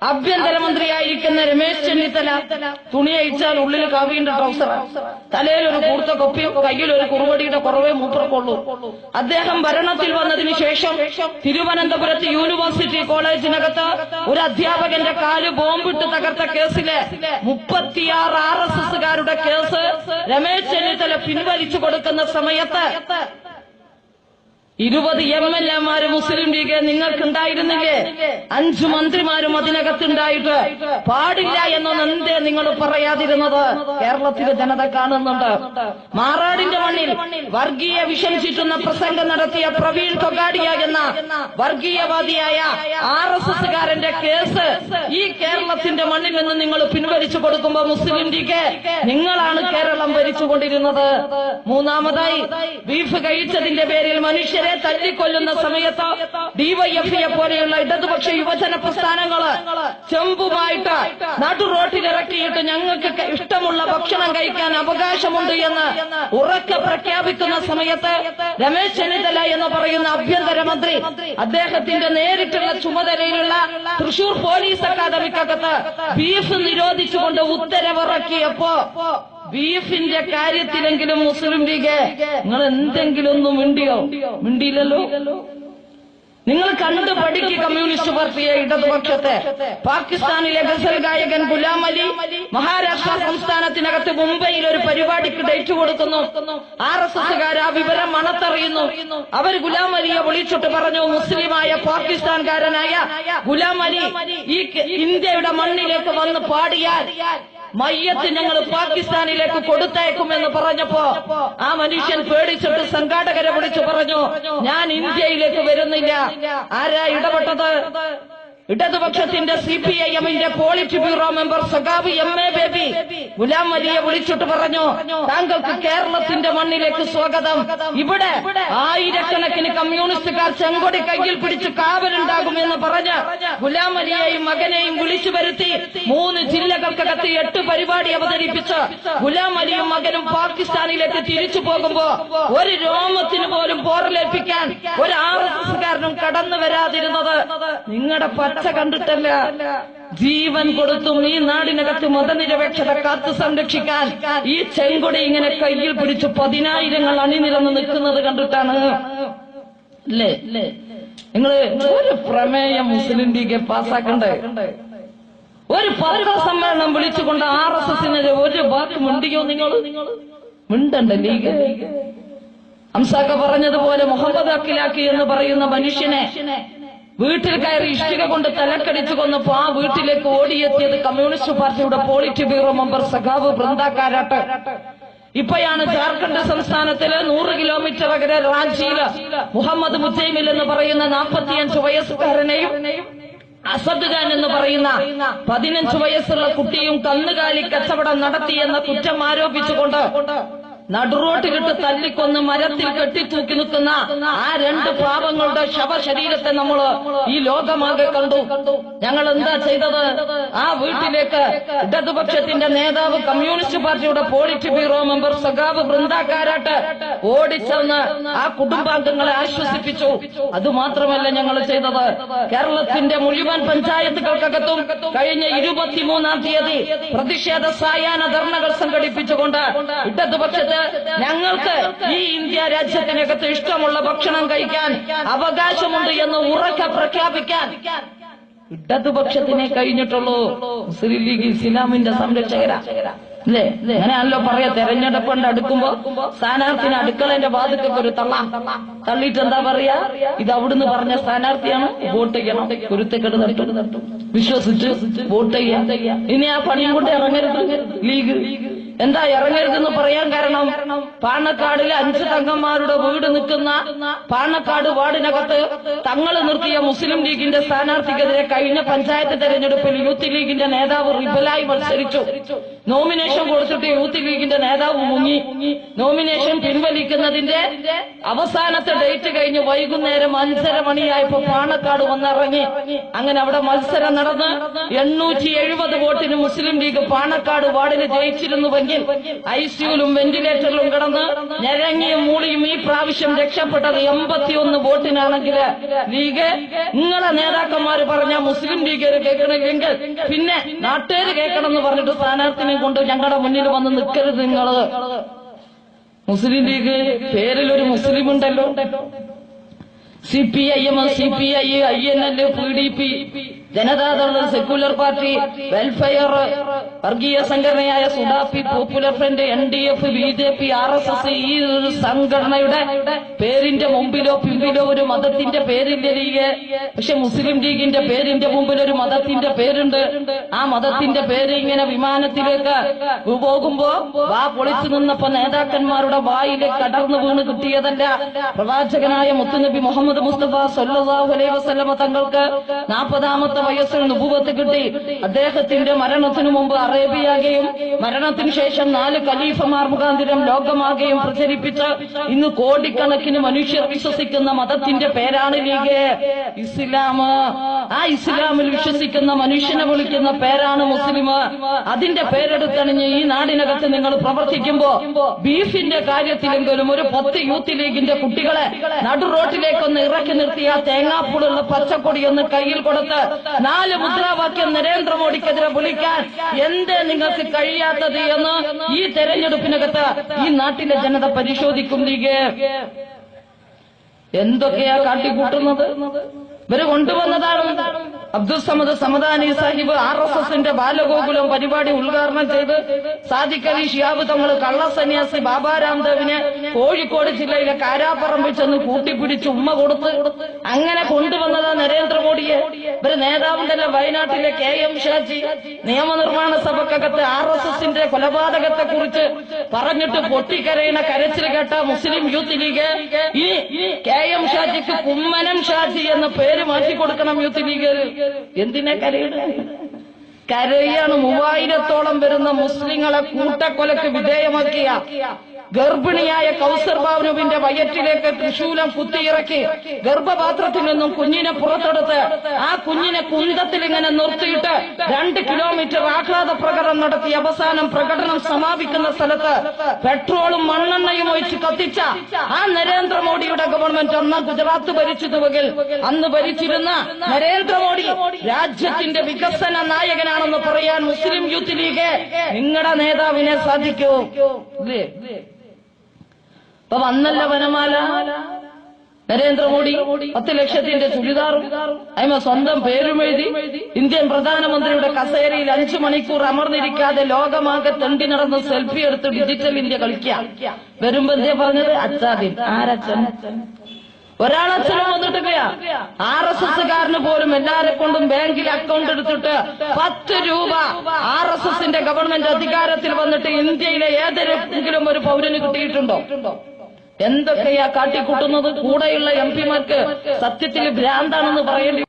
ആഭ്യന്തരമന്ത്രിയായിരിക്കുന്ന രമേശ് ചെന്നിത്തല തുണി അഴിച്ചാൽ ഉള്ളിൽ കവിയുടെ ട്രൗസർ, തലയിൽ ഒരു കൂർത്ത കൊപ്പിയും കയ്യിൽ ഒരു കുറുവടിയുടെ കുറവേ മൂത്രക്കൊള്ളൂ. അദ്ദേഹം ഭരണത്തിൽ വന്നതിന് ശേഷം തിരുവനന്തപുരത്ത് യൂണിവേഴ്സിറ്റി കോളേജിനകത്ത് ഒരു അധ്യാപകന്റെ കാല് ബോംബിട്ട് തകർത്ത കേസിലെ 36 RSSകാരുടെ കേസ് രമേശ് ചെന്നിത്തല പിൻവലിച്ചു കൊടുക്കുന്ന സമയത്ത് 20 MLA മുസ്ലിം ലീഗ് നിങ്ങൾക്കുണ്ടായിരുന്നെങ്കിൽ 5 മന്ത്രിമാരും അതിനകത്തുണ്ടായിട്ട് പാടില്ല എന്നൊന്നും എന്തേ നിങ്ങൾ പറയാതിരുന്നത്? കേരളത്തിലെ ജനത കാണുന്നുണ്ട്. മാറാടിന്റെ മണ്ണിൽ വർഗീയ വിഷം ചീറ്റുന്ന പ്രസംഗം നടത്തിയ പ്രവീൺ തൊഗാഡിയ എന്ന വർഗീയവാദിയായ RSSകാരന്റെ കേസ് ഈ കേരളത്തിന്റെ മണ്ണിൽ നിന്ന് നിങ്ങൾ പിൻവലിച്ചു കൊടുക്കുമ്പോൾ മുസ്ലിം ലീഗ് നിങ്ങളാണ് കേരളം ഭരിച്ചുകൊണ്ടിരുന്നത്. മൂന്നാമതായി ബീഫ് കഴിച്ചതിന്റെ പേരിൽ മനുഷ്യരെ തല്ലിക്കൊല്ലുന്ന സമയത്ത് ഡിവൈഎഫ്ഐയെ പോലെയുള്ള ഇടതുപക്ഷ യുവജന പ്രസ്ഥാനങ്ങള് ചെമ്പുമായിട്ട് നടു റോട്ടിലിറക്കിയിട്ട് ഞങ്ങൾക്ക് ഇഷ്ടമുള്ള ഭക്ഷണം കഴിക്കാൻ അവകാശമുണ്ട് എന്ന് ഉറക്കെ പ്രഖ്യാപിക്കുന്ന സമയത്ത് രമേശ് ചെന്നിത്തല എന്ന് പറയുന്ന ആഭ്യന്തരമന്ത്രി അദ്ദേഹത്തിന്റെ നേരിട്ടുള്ള ചുമതലയിലുള്ള തൃശൂർ പോലീസ് അക്കാദമിക്കകത്ത് ബീഫ് നിരോധിച്ചുകൊണ്ട് ഉത്തരവിറക്കിയപ്പോ ബീഫിന്റെ കാര്യത്തിലെങ്കിലും മുസ്ലിം ലീഗ് നിങ്ങൾ എന്തെങ്കിലും ഒന്നും മിണ്ടിയില്ലല്ലോ. നിങ്ങൾ കണ്ടു പഠിക്കുക കമ്മ്യൂണിസ്റ്റ് പാർട്ടിയെ, ഇടതുപക്ഷത്തെ. പാകിസ്ഥാനിലെ ഗസൽ ഗായകൻ ഗുലാം അലി മഹാരാഷ്ട്ര സംസ്ഥാനത്തിനകത്ത് മുംബൈയിൽ ഒരു പരിപാടിക്ക് ഡേറ്റ് കൊടുക്കുന്നു. RSSകാർ ആ വിവരം മണത്തറിയുന്നു. അവർ ഗുലാം അലിയെ വിളിച്ചിട്ട് പറഞ്ഞു, മുസ്ലിമായ പാകിസ്ഥാൻകാരനായ ഗുലാം അലി ഈ ഇന്ത്യയുടെ മണ്ണിലേക്ക് വന്ന് പാടിയാൽ മയ്യത്ത് ഞങ്ങൾ പാകിസ്ഥാനിലേക്ക് കൊടുത്തയക്കുമെന്ന് പറഞ്ഞപ്പോ ആ മനുഷ്യൻ പേടിച്ചിട്ട് സംഘാടകരെ വിളിച്ചു പറഞ്ഞു, ഞാൻ ഇന്ത്യയിലേക്ക് വരുന്നില്ല. ആരാ ഇടപെട്ടത്? ഇടതുപക്ഷത്തിന്റെ CPIM-ന്റെ പോളിറ്റ് ബ്യൂറോ മെമ്പർ സഖാവ് MA ബേബി ഗുലാം അലിയെ വിളിച്ചിട്ട് പറഞ്ഞു, താങ്കൾക്ക് കേരളത്തിന്റെ മണ്ണിലേക്ക് സ്വാഗതം. ഇവിടെ ആയിരക്കണക്കിന് കമ്മ്യൂണിസ്റ്റുകാർ ചെങ്കൊടി കയ്യിൽ പിടിച്ച് കാവലുണ്ടാകുമെന്ന് പറഞ്ഞ് ഗുലാം അലിയെയും മകനെയും വിളിച്ചു വരുത്തി 3 ജില്ലകൾക്കകത്ത് 8 പരിപാടി അവതരിപ്പിച്ച് ഗുലാം അലിയും മകനും പാകിസ്ഥാനിലേക്ക് തിരിച്ചു പോകുമ്പോ ഒരു രോമത്തിന് പോലും പോറലേൽപ്പിക്കാൻ ഒരു RSSകാരനും കടന്നു വരാതിരുന്നത് നിങ്ങളുടെ പച്ച കണ്ടിട്ടല്ല. ജീവൻ കൊടുത്തും ഈ നാടിനകത്ത് മതനിരപേക്ഷത കാത്തു സംരക്ഷിക്കാൻ ഈ ചെങ്കൊടി ഇങ്ങനെ കയ്യിൽ പിടിച്ച് 10,000 അണിനിരന്ന് നിൽക്കുന്നത് കണ്ടിട്ടാണ്. അല്ലേ? നിങ്ങള് ഒരു പ്രമേയം മുസ്ലിം ലീഗ് പാസ്സാക്കണ്ടേ? ഒരു പത്രസമ്മേളനം സമ്മേളനം വിളിച്ചുകൊണ്ട് RSSനെതിരെ ഒരു വാക്ക് മിണ്ടിയോ? നിങ്ങൾ മിണ്ടണ്ട. ലീഗ് ഹംസാക്ക പറഞ്ഞതുപോലെ മുഹമ്മദ് അഖിലാഖി എന്ന് പറയുന്ന മനുഷ്യനെ വീട്ടിൽ കയറി ഇഷ്ടിക കൊണ്ട് തലക്കടിച്ചു കൊന്നപ്പോ ആ വീട്ടിലേക്ക് ഓടിയെത്തിയത് കമ്മ്യൂണിസ്റ്റ് പാർട്ടിയുടെ പോളിറ്റ് ബ്യൂറോ മെമ്പർ സഖാവ് ബൃന്ദ കാരാട്ട്. ഇപ്പോഴാണ് ജാർഖണ്ഡ് സംസ്ഥാനത്തില് 100 കിലോമീറ്റർ അകലെ റാഞ്ചിയില് മുഹമ്മദ് മുജൈമിൽ എന്ന് പറയുന്ന 45 വയസ്സുകാരനെയും അസദ് ഖാൻ എന്ന് പറയുന്ന 15 വയസ്സുള്ള കുട്ടിയും കന്നുകാലി കച്ചവടം നടത്തിയെന്ന കുറ്റം ആരോപിച്ചുകൊണ്ട് നടുറോട്ടിലിട്ട് തല്ലിക്കൊന്ന് മരത്തിൽ കെട്ടിത്തൂക്കി നിൽക്കുന്ന ആ 2 പാവങ്ങളുടെ ശവശരീരത്തെ നമ്മൾ ഈ ലോകമാകെ കണ്ടു. ഞങ്ങൾ എന്താ ചെയ്തത്? ആ വീട്ടിലേക്ക് ഇടതുപക്ഷത്തിന്റെ നേതാവ് കമ്മ്യൂണിസ്റ്റ് പാർട്ടിയുടെ പോളിറ്റ് ബ്യൂറോ മെമ്പർ സഖാവ് ബൃന്ദ കാരാട്ട് ഓടിച്ചെന്ന് ആ കുടുംബാംഗങ്ങളെ ആശ്വസിപ്പിച്ചു. അതുമാത്രമല്ല ഞങ്ങൾ ചെയ്തത്, കേരളത്തിന്റെ മുഴുവൻ പഞ്ചായത്തുകൾക്കകത്തും കഴിഞ്ഞ 23-ാം തീയതി പ്രതിഷേധ സായാഹ്ന ധർണകൾ സംഘടിപ്പിച്ചുകൊണ്ട് ഇടതുപക്ഷത്തെ ഞങ്ങൾക്ക് ഈ ഇന്ത്യ രാജ്യത്തിനകത്ത് ഇഷ്ടമുള്ള ഭക്ഷണം കഴിക്കാൻ അവകാശമുണ്ട് എന്ന് ഉറക്കെ പ്രഖ്യാപിക്കാൻ ഇടതുപക്ഷത്തിനെ കഴിഞ്ഞിട്ടുള്ളൂ. മുസ്ലിം ലീഗ് ഇസ്ലാമിന്റെ സംരക്ഷകരാ. അല്ലേ? അങ്ങനെയാണല്ലോ പറയാ. തെരഞ്ഞെടുപ്പ് കൊണ്ട് അടുക്കുമ്പോ സ്ഥാനാർത്ഥിന് അടുക്കളന്റെ വാതിക്കൊക്കെ ഒരു തള്ളിയിട്ട് എന്താ പറയാ, ഇത് അവിടുന്ന് പറഞ്ഞ സ്ഥാനാർത്ഥിയാണ്, വോട്ട് ചെയ്യണം. കുരുത്തക്കെട് തട്ടും വിശ്വസിച്ച് വോട്ട് ചെയ്യാം. ഇനി ആ പണിയും കൊണ്ട് ഇറങ്ങരുത് ലീഗ്. എന്താ ഇറങ്ങരുതെന്ന് പറയാൻ കാരണം, പാണക്കാടിലെ 5 തങ്ങന്മാരുടെ വീട് നിൽക്കുന്ന പാണക്കാട് വാർഡിനകത്ത് തങ്ങൾ നിർത്തിയ മുസ്ലിം ലീഗിന്റെ സ്ഥാനാർത്ഥിക്കെതിരെ കഴിഞ്ഞ പഞ്ചായത്ത് തെരഞ്ഞെടുപ്പിൽ യൂത്ത് ലീഗിന്റെ നേതാവ് റിബലായി മത്സരിച്ചു. നോമിനേഷൻ കൊടുത്തിട്ട് യൂത്ത് ലീഗിന്റെ നേതാവ് മുങ്ങി. നോമിനേഷൻ പിൻവലിക്കുന്നതിന്റെ അവസാനത്തെ ഡേറ്റ് കഴിഞ്ഞ് വൈകുന്നേരം 5:30 മണിയായപ്പോ പാണക്കാട് വന്നിറങ്ങി. അങ്ങനെ അവിടെ മത്സരം നടന്ന് 870 വോട്ടിന് മുസ്ലിം ലീഗ് പാണക്കാട് വാർഡിന് ജയിച്ചിരുന്നുവെങ്കിൽ ഐസിയുലും വെന്റിലേറ്ററിലും കിടന്ന് ഞരങ്ങിയും മൂളിയും ഈ പ്രാവശ്യം രക്ഷപ്പെട്ടത് 81 വോട്ടിനാണെങ്കിൽ ലീഗ് നിങ്ങളെ നേതാക്കന്മാര് പറഞ്ഞ മുസ്ലിം ലീഗര് കേൾക്കണില്ലെങ്കിൽ പിന്നെ നാട്ടുകാര് കേൾക്കണം എന്ന് പറഞ്ഞിട്ട് സ്ഥാനാർത്ഥിനെ കൊണ്ട് ഞങ്ങളുടെ മുന്നിൽ വന്ന് നിൽക്കരുത്. നിങ്ങള് മുസ്ലിം ലീഗ് പേരിലൊരു മുസ്ലിം ഉണ്ടല്ലോ. CPIM, CPI, INL, PDP, Janata Dal, secular party, welfare, വർഗീയ സംഘടനയായ സുഡാപ്പി, popular front, NDF, BJP, RSS, ഈ ഒരു സംഘടനയുടെ പേരിന്റെ മുമ്പിലോ പിമ്പിലോ ഒരു മതത്തിന്റെ പേരിന്റെ ലീഗ്. പക്ഷെ മുസ്ലിം ലീഗിന്റെ പേരിന്റെ മുമ്പിൽ ഒരു മതത്തിന്റെ പേരുണ്ട്. ആ മതത്തിന്റെ പേര് ഇങ്ങനെ വിമാനത്തിലേക്ക് പോകുമ്പോ വാ പൊളിച്ചു നിന്നപ്പോ നേതാക്കന്മാരുടെ വായിലേക്ക് കടർന്നു വീണ് കിട്ടിയതല്ല. പ്രവാചകനായ മുത്തുനബി മുഹമ്മദ് മുസ്തഫ സല്ലല്ലാഹു അലൈഹി വസല്ലമ തങ്ങൾക്ക് 40ാമത്തെ വയസ്സിൽ നുബുവത്ത് കിട്ടി. അദ്ദേഹത്തിന്റെ മരണത്തിനു മുമ്പ് അറേബ്യയാകെയും മരണത്തിനു ശേഷം 4 ഖലീഫമാർ മുഖാന്തരം ലോകമാകെയും പ്രചരിപ്പിച്ച് ഇന്ന് കോടിക്കണക്കിന് മനുഷ്യർ വിശ്വസിക്കുന്ന മതത്തിന്റെ പേരാണ് ലീഗ് ഇസ്ലാം. ആ ഇസ്ലാമിൽ വിശ്വസിക്കുന്ന മനുഷ്യനെ വിളിക്കുന്ന പേരാണ് മുസ്ലിം. അതിന്റെ പേരെടുത്തണിഞ്ഞ് ഈ നാടിനകത്ത് നിങ്ങൾ പ്രവർത്തിക്കുമ്പോ ബീഫിന്റെ കാര്യത്തിലെങ്കിലും ഒരു 10 യൂത്ത് ലീഗിന്റെ കുട്ടികളെ നടു റോട്ടിലേക്കൊന്ന് ഇറക്കി നിർത്തി ആ തേങ്ങാപ്പൂടുള്ള പച്ചക്കൊടിയൊന്ന് കയ്യിൽ കൊടുത്ത് 4 മുദ്രാവാക്യം നരേന്ദ്രമോദിക്കെതിരെ വിളിക്കാൻ എന്തേ നിങ്ങൾക്ക് കഴിയാത്തത് എന്ന് ഈ തെരഞ്ഞെടുപ്പിനകത്ത് ഈ നാട്ടിലെ ജനത പരിശോധിക്കും. ലീഗ് എന്തൊക്കെയാ കാട്ടിക്കൂട്ടുന്നത്? ഇവര് കൊണ്ടുവന്നതാണ്. അബ്ദുൽ സമദ് സമദാനി സാഹിബ് RSSന്റെ ബാലഗോകുലം പരിപാടി ഉദ്ഘാടനം ചെയ്ത് സാദിഖ് അലി ശിഹാബ് തങ്ങൾ കള്ളസന്യാസി ബാബാ രാംദേവിനെ കോഴിക്കോട് ജില്ലയിലെ കാരാപ്പറമ്പിൽ ചെന്ന് കൂട്ടിപ്പിടിച്ച് ഉമ്മ കൊടുത്ത് അങ്ങനെ കൊണ്ടുവന്നതാ നരേന്ദ്രമോദിയെ. ഇവര് നേതാവുണ്ടല്ലോ വയനാട്ടിലെ KM ഷാജി നിയമനിർമ്മാണ സഭക്കകത്ത് RSSന്റെ കൊലപാതകത്തെ കുറിച്ച് പറഞ്ഞിട്ട് പൊട്ടിക്കരയണ കരച്ചിൽ കേട്ട മുസ്ലിം യൂത്ത് ലീഗ് ഈ KM ഷാജിക്ക് കുമ്മനം ഷാജി എന്ന പേര് മാറ്റിക്കൊടുക്കണം. യൂത്ത് ലീഗ് എന്തിനാ കരയുന്നത്? കരയാണ് 3000-ഓളം വരുന്ന മുസ്ലിങ്ങളെ കൂട്ടക്കൊലക്ക് വിധേയമാക്കിയ ഗർഭിണിയായ കൗസർ ബാനുവിന്റെ വയറ്റിലേക്ക് തൃശൂലം കുത്തിയിറക്കി ഗർഭപാത്രത്തിൽ നിന്നും കുഞ്ഞിനെ പുറത്തെടുത്ത് ആ കുഞ്ഞിനെ കുന്തത്തിൽ ഇങ്ങനെ നിർത്തിയിട്ട് 2 കിലോമീറ്റർ ആഹ്ലാദ പ്രകടനം നടത്തി അവസാനം പ്രകടനം സമാപിക്കുന്ന സ്ഥലത്ത് പെട്രോളും മണ്ണെണ്ണയും ഒഴിച്ച് കത്തിച്ച ആ നരേന്ദ്രമോദിയുടെ ഗവൺമെന്റ് അന്ന് ഗുജറാത്ത് ഭരിച്ചതുവെങ്കിൽ അന്ന് ഭരിച്ചിരുന്ന നരേന്ദ്രമോദി രാജ്യത്തിന്റെ വികസന നായകനാണെന്ന് പറയാൻ മുസ്ലിം യൂത്ത് ലീഗ് നിങ്ങളുടെ നേതാവിനെ സാധിക്കൂ? അപ്പൊ വന്നല്ല വനമാല നരേന്ദ്രമോദി 10 ലക്ഷത്തിന്റെ ചുരിദാറും അതിമ സ്വന്തം പേരും എഴുതി ഇന്ത്യൻ പ്രധാനമന്ത്രിയുടെ കസേരയിൽ 5 മണിക്കൂർ അമർന്നിരിക്കാതെ ലോകമാകെ തെണ്ടി നടന്ന് സെൽഫി എടുത്ത് ഡിജിറ്റൽ ഇന്ത്യ കളിക്കുക. വരുമ്പോ എന്തേ പറഞ്ഞത്? അച്ഛാദിൻ. ആരച്ഛൻ? ഒരാളച്ഛനും വന്നിട്ടില്ല. RSSകാരന് പോലും എല്ലാരെ കൊണ്ടും ബാങ്കിൽ അക്കൗണ്ട് എടുത്തിട്ട് 10 രൂപ RSSന്റെ ഗവൺമെന്റ് അധികാരത്തിൽ വന്നിട്ട് ഇന്ത്യയിലെ ഏതെങ്കിലും ഒരു പൗരന് കിട്ടിയിട്ടുണ്ടോ? എന്തൊക്കെയാ കാട്ടിക്കൂട്ടുന്നത്? കൂടെയുള്ള MP മാർക്ക് സത്യത്തിൽ ഭ്രാന്താണെന്ന് പറയേണ്ടി